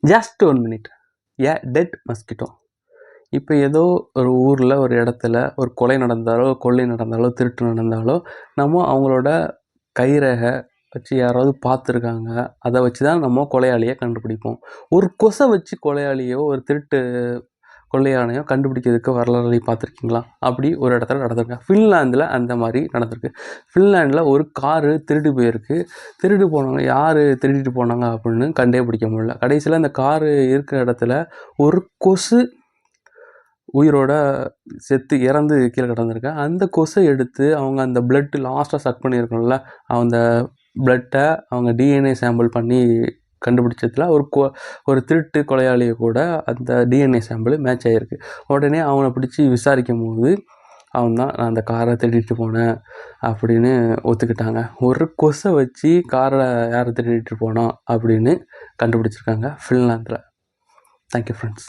Just 1 minute. A dead mosquito. இப்போ ஏதோ ஒரு ஊரில் ஒரு இடத்துல ஒரு கொலை நடந்தாலோ, கொள்ளை நடந்தாலோ, திருட்டு நடந்தாலோ நம்ம அவங்களோட கைரேகை வச்சு யாராவது பார்த்துருக்காங்க, அதை வச்சு தான் நம்ம கொலையாளியை கண்டுபிடிப்போம். ஒரு கொசை வச்சு கொலையாளியோ ஒரு திருட்டு கொள்ளையானையோ கண்டுபிடிக்கிறதுக்கு வரலாறு பார்த்துருக்கீங்களா? அப்படி ஒரு இடத்துல நடந்திருக்கு. ஃபின்லாந்தில் அந்த மாதிரி நடந்திருக்கு. ஃபின்லாண்டில் ஒரு காரு திருடி போயிருக்கு. திருடு போனவங்க யார் திருடிட்டு போனாங்க அப்படின்னு கண்டே பிடிக்க முடியல. கடைசியில் அந்த காரு இருக்கிற இடத்துல ஒரு கொசு உயிரோட செத்து இறந்து கீழே கிடந்திருக்கேன். அந்த கொசை எடுத்து அவங்க அந்த பிளட்டு லாஸ்ட்டாக சக் பண்ணியிருக்கோம்ல, அந்த பிளட்டை அவங்க டிஎன்ஏ சாம்பிள் பண்ணி கண்டுபிடிச்சதுல ஒரு திருட்டு கொலையாளியை கூட அந்த டிஎன்ஏ சாம்பிள் மேட்ச் ஆகிருக்கு. உடனே அவனை பிடிச்சி விசாரிக்கும் போது அவன் தான் நான் அந்த காரை திருடிட்டு போனேன் அப்படின்னு ஒத்துக்கிட்டாங்க. ஒரு கொசை வச்சு காரை யாரை திருடிட்டு போனோம் அப்படின்னு கண்டுபிடிச்சிருக்காங்க ஃபின்லாந்தில். Thank you friends.